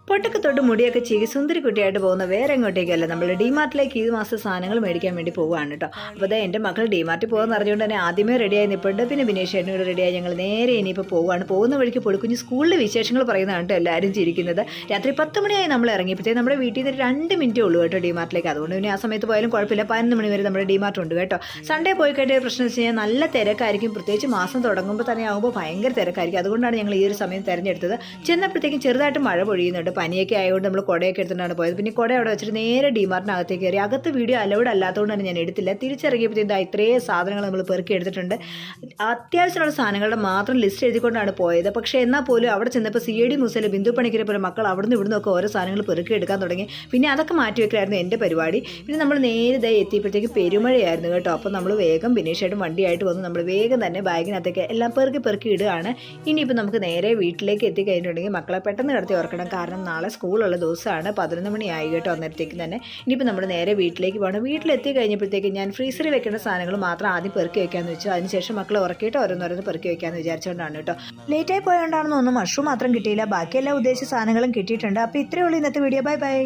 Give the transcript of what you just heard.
പൊട്ടൊക്കെ തൊട്ട് മുടിയൊക്കെ ചീകി സുന്ദരി കുട്ടിയായിട്ട് പോകുന്ന വേറെ എങ്ങോട്ടേക്കല്ല നമ്മൾ ഡിമാർട്ടിലേക്ക് ഈ മാസം സാധനങ്ങൾ മേടിക്കാൻ വേണ്ടി പോവുകയാണ് കേട്ടോ. അപ്പോൾ അതെ എൻ്റെ മക്കൾ ഡിമാർട്ടിൽ പോകുമെന്ന് അറിഞ്ഞുകൊണ്ട് തന്നെ ആദ്യമേ റെഡിയായി നിൽപ്പുണ്ട്. പിന്നെ ബിനേഷ് ചേട്ടനും കൂടെ റെഡിയായി ഞങ്ങൾ നേരെ ഇനിയിപ്പോൾ പോവുകയാണ്. പോകുന്ന വഴിക്ക് പൊടിക്കുഞ്ഞ് സ്കൂളിലെ വിശേഷങ്ങൾ പറയുന്നതാണ് കേട്ടോ എല്ലാവരും ചിരിക്കുന്നത്. രാത്രി 10 മണിയായി നമ്മൾ ഇറങ്ങിയപ്പോഴത്തേക്ക് നമ്മുടെ വീട്ടിൽ നിന്ന് 2 മിനിറ്റേ ഉള്ളൂ കേട്ടോ ഡിമാർട്ടിലേക്ക്. അതുകൊണ്ട് പിന്നെ ആ സമയത്ത് പോയാലും കുഴപ്പമില്ല. 11 മണി വരെ നമ്മുടെ ഡിമാർട്ട് ഉണ്ട് കേട്ടോ. സൺഡേ പോയി കഴിഞ്ഞ പ്രശ്നം വെച്ച് കഴിഞ്ഞാൽ നല്ല തിരക്കായിരിക്കും. പ്രത്യേകിച്ച് മാസം തുടങ്ങുമ്പോൾ തന്നെ ആകുമ്പോൾ ഭയങ്കര തിരക്കായിരിക്കും. അതുകൊണ്ടാണ് ഞങ്ങൾ ഈ ഒരു സമയം തിരഞ്ഞെടുത്തത്. ചെന്നപ്പോഴത്തേക്കും ചെറുതായിട്ട് മഴ പൊഴിയുന്നുണ്ട്. പനിയൊക്കെ ആയതുകൊണ്ട് നമ്മൾ കുടയൊക്കെ എടുത്തിട്ടാണ് പോയത്. പിന്നെ കുട അവിടെ വെച്ചിട്ട് നേരെ ഡിമാർട്ടിനകത്തേക്ക് കയറി. അകത്ത് വീഡിയോ അലൗഡ് അല്ലാത്തതുകൊണ്ട് തന്നെ ഞാൻ എടുത്തില്ല. തിരിച്ചിറങ്ങിയപ്പോഴത്തേക്കും ഇത്രയും സാധനങ്ങൾ നമ്മൾ പെറുക്കി എടുത്തിട്ടുണ്ട്. അത്യാവശ്യമുള്ള സാധനങ്ങളുടെ മാത്രം ലിസ്റ്റ് എഴുതിക്കൊണ്ടാണ് പോയത്. പക്ഷേ എന്നാൽ പോലും അവിടെ ചെന്നപ്പോൾ CID മൂസയിലെ ബിന്ദു പണിക്കരെ പോലെ മക്കൾ അവിടുന്ന് ഇവിടുന്ന് ഒക്കെ ഓരോ സാധനങ്ങൾ പെറുക്കി എടുക്കാൻ തുടങ്ങി. പിന്നെ അതൊക്കെ മാറ്റി വെക്കലായിരുന്നു എൻ്റെ പരിപാടി. പിന്നെ നമ്മൾ നേരെ എത്തിയപ്പോഴത്തേക്ക് പെരുമഴയായിരുന്നു കേട്ടോ. അപ്പോൾ നമ്മൾ വേഗം ബിനേഷായിട്ടും വണ്ടിയായിട്ട് വന്ന് നമ്മൾ വേഗം തന്നെ ബാഗിനകത്തേക്ക് എല്ലാം പെറുക്കി ഇടുകയാണ്. ഇനിയിപ്പോൾ നമുക്ക് നേരെ വീട്ടിലേക്ക് എത്തിക്കഴിഞ്ഞിട്ടുണ്ടെങ്കിൽ മക്കളെ പെട്ടെന്ന് കിടത്തി ഓർക്കണം. കാരണം നാളെ സ്കൂളുള്ള ദിവസമാണ്. 11 മണിയായി കേട്ടോ അന്നേരത്തേക്ക് തന്നെ. ഇനിയിപ്പോൾ നമ്മൾ നേരെ വീട്ടിലേക്ക് പോകണം. വീട്ടിലെത്തി കഴിഞ്ഞപ്പോഴത്തേക്ക് ഞാൻ ഫ്രീസറിൽ വെക്കേണ്ട സാധനങ്ങൾ മാത്രം ആദ്യം പെറുക്കി വെക്കാമെന്ന് വെച്ചു. അതിനുശേഷം മക്കളെ ഉറക്കിയിട്ട് ഓരോന്നോരോന്ന് പെറുക്കി വെക്കാമെന്ന് വിചാരിച്ചുകൊണ്ടാണ് കേട്ടോ. ലേറ്റായി പോയോണ്ടാണെന്ന് തോന്നുന്നു മഷ്റൂം മാത്രം കിട്ടിയില്ല. ബാക്കിയെല്ലാം ഉദ്ദേശിച്ച സാധനങ്ങളും കിട്ടിയിട്ടുണ്ട്. അപ്പോൾ ഇത്രയേ ഉള്ളൂ ഇന്നത്തെ വീഡിയോ. Bye bye.